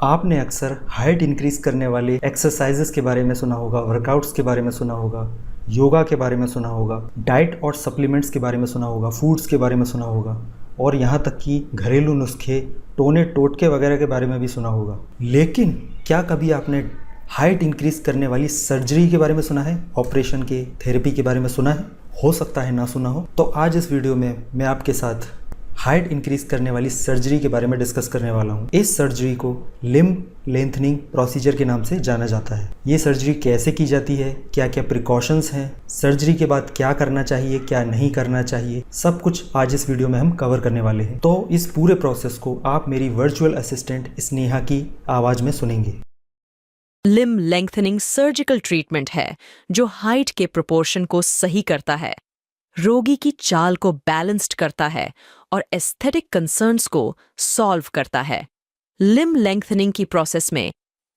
आपने अक्सर height increase करने वाले एक्सरसाइजेस के बारे में सुना होगा, वर्कआउट्स के बारे में सुना होगा, योगा के बारे में सुना होगा, डाइट और सप्लीमेंट्स के बारे में सुना होगा, फूड्स के बारे में सुना होगा और यहाँ तक कि घरेलू नुस्खे, टोने टोटके वगैरह के बारे में भी सुना होगा। लेकिन क्या कभी आपने हाइट इंक्रीज करने वाली सर्जरी के बारे में सुना है? ऑपरेशन के, थेरेपी के बारे में सुना है? हो सकता है ना सुना हो। तो आज इस वीडियो में मैं आपके साथ हाइट इंक्रीज करने वाली सर्जरी के बारे में डिस्कस करने वाला हूँ। इस सर्जरी को लिम्ब लेंथनिंग प्रोसीजर के नाम से जाना जाता है। ये सर्जरी कैसे की जाती है, क्या क्या प्रिकॉशंस हैं, सर्जरी के बाद क्या करना चाहिए, क्या नहीं करना चाहिए, सब कुछ आज इस वीडियो में हम कवर करने वाले हैं। तो इस पूरे प्रोसेस को आप मेरी वर्चुअल असिस्टेंट स्नेहा की आवाज़ में सुनेंगे। लिम्ब लेंथनिंग सर्जिकल ट्रीटमेंट है जो हाइट के प्रोपोर्शन को सही करता है, रोगी की चाल को बैलेंस्ड करता है और एस्थेटिक कंसर्न्स को सॉल्व करता है। लिम्ब लेंथनिंग की प्रोसेस में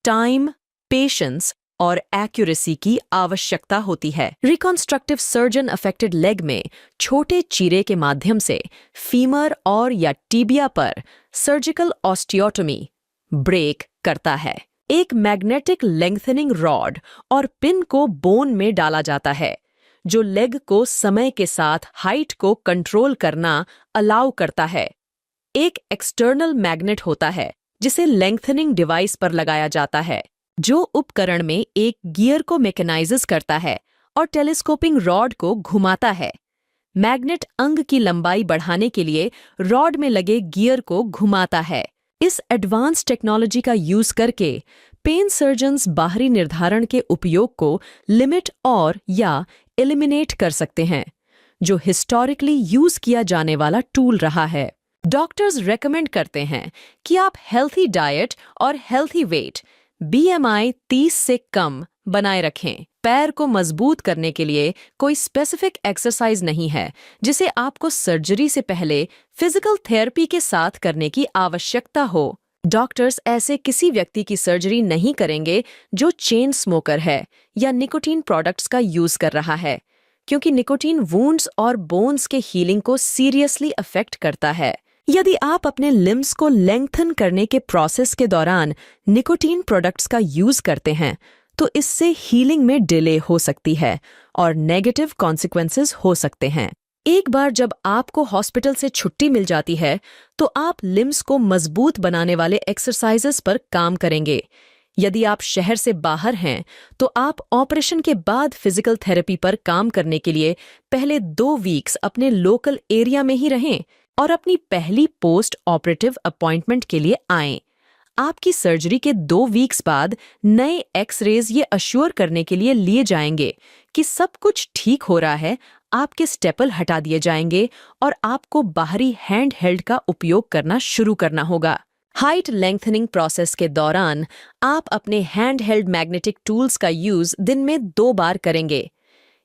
टाइम, पेशेंस और एक्यूरेसी की आवश्यकता होती है। रिकॉन्स्ट्रक्टिव सर्जन अफेक्टेड लेग में छोटे चीरे के माध्यम से फीमर और या टिबिया पर सर्जिकल ऑस्टियोटोमी ब्रेक करता है। एक मैग्नेटिक लेंथनिंग रॉड और पिन को बोन में डाला जाता है जो लेग को समय के साथ हाइट को कंट्रोल करना अलाउ करता है। एक एक्सटर्नल मैग्नेट होता है जिसे लेंथनिंग डिवाइस पर लगाया जाता है जो उपकरण में एक गियर को मैकेनाइज करता है और टेलीस्कोपिंग रॉड को घुमाता है। मैग्नेट अंग की लंबाई बढ़ाने के लिए रॉड में लगे गियर को घुमाता है। इस एडवांस टेक्नोलॉजी का यूज करके पेन सर्जन्स बाहरी निर्धारण के उपयोग को लिमिट और या एलिमिनेट कर सकते हैं, जो हिस्टोरिकली यूज किया जाने वाला टूल रहा है। डॉक्टर्स रेकमेंड करते हैं कि आप हेल्थी डाइट और हेल्थी वेट BMI 30 से कम बनाए रखें। पैर को मजबूत करने के लिए कोई स्पेसिफिक एक्सरसाइज नहीं है जिसे आपको सर्जरी से पहले फिजिकल थेरेपी के साथ करने की आवश्यकता हो। डॉक्टर्स ऐसे किसी व्यक्ति की सर्जरी नहीं करेंगे जो चेन स्मोकर है या निकोटीन प्रोडक्ट्स का यूज कर रहा है, क्योंकि निकोटीन वुंड्स और बोन्स के हीलिंग को सीरियसली अफेक्ट करता है। यदि आप अपने लिम्स को लेंथन करने के प्रोसेस के दौरान निकोटीन प्रोडक्ट्स का यूज करते हैं तो इससे हीलिंग में डिले हो सकती है और नेगेटिव कॉन्सिक्वेंसेस हो सकते हैं। एक बार जब आपको हॉस्पिटल से छुट्टी मिल जाती है तो आप लिम्स को मजबूत बनाने वाले एक्सरसाइजेस पर काम करेंगे। यदि आप शहर से बाहर हैं तो आप ऑपरेशन के बाद फिजिकल थेरेपी पर काम करने के लिए पहले 2 वीक्स अपने लोकल एरिया में ही रहें और अपनी पहली पोस्ट ऑपरेटिव अपॉइंटमेंट के लिए आएं। आपकी सर्जरी के 2 वीक्स बाद नए एक्सरेज ये अश्योर करने के लिए लिए जाएंगे कि सब कुछ ठीक हो रहा है। आपके स्टेपल हटा दिए जाएंगे और आपको बाहरी हैंड हेल्ड का उपयोग करना शुरू करना होगा। हाइट लेंथनिंग प्रोसेस के दौरान आप अपने हैंड हेल्ड मैग्नेटिक टूल्स का यूज दिन में 2 बार करेंगे।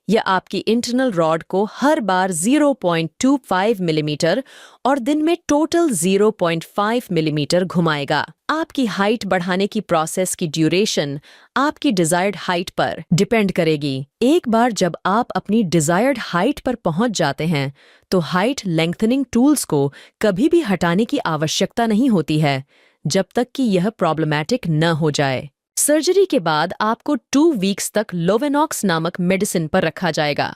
यह आपकी इंटरनल रॉड को हर बार 0.25 मिलीमीटर और दिन में टोटल 0.5 मिलीमीटर घुमाएगा। आपकी हाइट बढ़ाने की प्रोसेस की ड्यूरेशन आपकी डिजायर्ड हाइट पर डिपेंड करेगी। एक बार जब आप अपनी डिजायर्ड हाइट पर पहुंच जाते हैं तो हाइट लेंथनिंग टूल्स को कभी भी हटाने की आवश्यकता नहीं होती है जब तक कि यह प्रॉब्लमैटिक न हो जाए। सर्जरी के बाद आपको 2 वीक्स तक लोवेनॉक्स नामक मेडिसिन पर रखा जाएगा।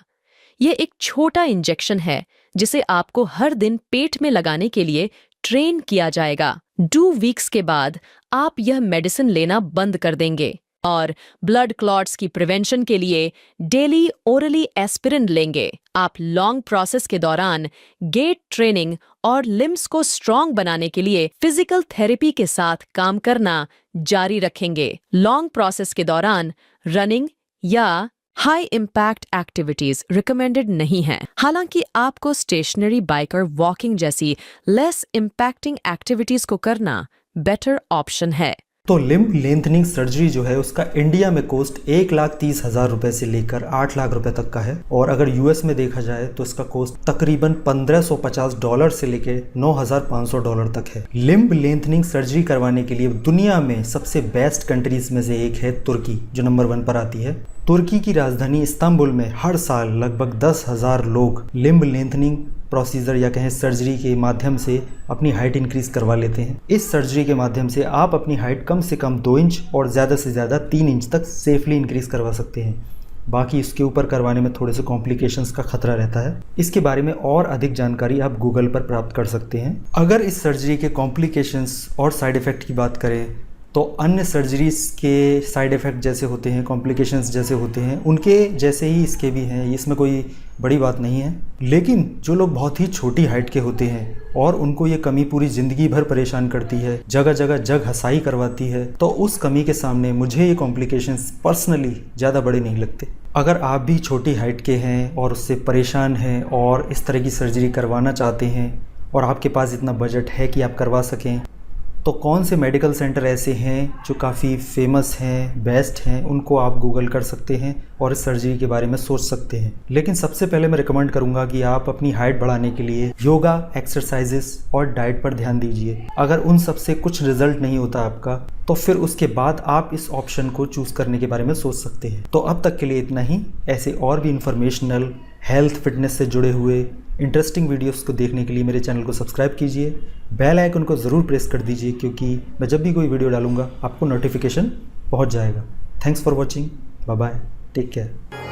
यह एक छोटा इंजेक्शन है जिसे आपको हर दिन पेट में लगाने के लिए ट्रेन किया जाएगा। 2 वीक्स के बाद आप यह मेडिसिन लेना बंद कर देंगे और ब्लड क्लॉट्स की प्रिवेंशन के लिए डेली ओरली एस्पिरिन लेंगे। आप लॉन्ग प्रोसेस के दौरान गेट ट्रेनिंग और लिम्स को स्ट्रॉन्ग बनाने के लिए फिजिकल थेरेपी के साथ काम करना जारी रखेंगे। लॉन्ग प्रोसेस के दौरान रनिंग या हाई इम्पैक्ट एक्टिविटीज रिकमेंडेड नहीं हैं। हालांकि आपको स्टेशनरी बाइक और वॉकिंग जैसी लेस इम्पैक्टिंग एक्टिविटीज को करना बेटर ऑप्शन है। तो लिम्ब लेंथनिंग सर्जरी जो है उसका इंडिया में कॉस्ट 1,30,000 रुपए से लेकर 8 लाख रुपए तक का है और अगर यूएस में देखा जाए तो इसका कॉस्ट तकरीबन $1,550 से लेकर $9,500 तक है। लिम्ब लेंथनिंग सर्जरी करवाने के लिए दुनिया में सबसे बेस्ट कंट्रीज में से एक है तुर्की, जो नंबर 1 पर आती है। तुर्की की राजधानी इस्तांबुल में हर साल लगभग 10,000 लोग लिम्ब लेंथनिंग प्रोसीजर या कहें सर्जरी के माध्यम से अपनी हाइट इंक्रीज़ करवा लेते हैं। इस सर्जरी के माध्यम से आप अपनी हाइट कम से कम 2 इंच और ज़्यादा से ज़्यादा 3 इंच तक सेफली इंक्रीज़ करवा सकते हैं। बाकी इसके ऊपर करवाने में थोड़े से कॉम्प्लिकेशंस का खतरा रहता है। इसके बारे में और अधिक जानकारी आप गूगल पर प्राप्त कर सकते हैं। अगर इस सर्जरी के कॉम्प्लिकेशंस और साइड इफ़ेक्ट की बात करें तो अन्य सर्जरीज़ के साइड इफ़ेक्ट जैसे होते हैं, कॉम्प्लिकेशंस जैसे होते हैं, उनके जैसे ही इसके भी हैं। इसमें कोई बड़ी बात नहीं है। लेकिन जो लोग बहुत ही छोटी हाइट के होते हैं और उनको ये कमी पूरी ज़िंदगी भर परेशान करती है, जगह जगह जग हसाई करवाती है, तो उस कमी के सामने मुझे ये कॉम्प्लिकेशंस पर्सनली ज़्यादा बड़े नहीं लगते। अगर आप भी छोटी हाइट के हैं और उससे परेशान हैं और इस तरह की सर्जरी करवाना चाहते हैं और आपके पास इतना बजट है कि आप करवा सकें, तो कौन से मेडिकल सेंटर ऐसे हैं जो काफ़ी फेमस हैं, बेस्ट हैं, उनको आप गूगल कर सकते हैं और इस सर्जरी के बारे में सोच सकते हैं। लेकिन सबसे पहले मैं रिकमेंड करूंगा कि आप अपनी हाइट बढ़ाने के लिए योगा, एक्सरसाइजेस और डाइट पर ध्यान दीजिए। अगर उन सब से कुछ रिजल्ट नहीं होता आपका, तो फिर उसके बाद आप इस ऑप्शन को चूज़ करने के बारे में सोच सकते हैं। तो अब तक के लिए इतना ही। ऐसे और भी इंफॉर्मेशनल, हेल्थ फिटनेस से जुड़े हुए इंटरेस्टिंग वीडियोस को देखने के लिए मेरे चैनल को सब्सक्राइब कीजिए। बेल आइकन को ज़रूर प्रेस कर दीजिए, क्योंकि मैं जब भी कोई वीडियो डालूंगा आपको नोटिफिकेशन पहुंच जाएगा। Thanks for watching. Bye bye, take care.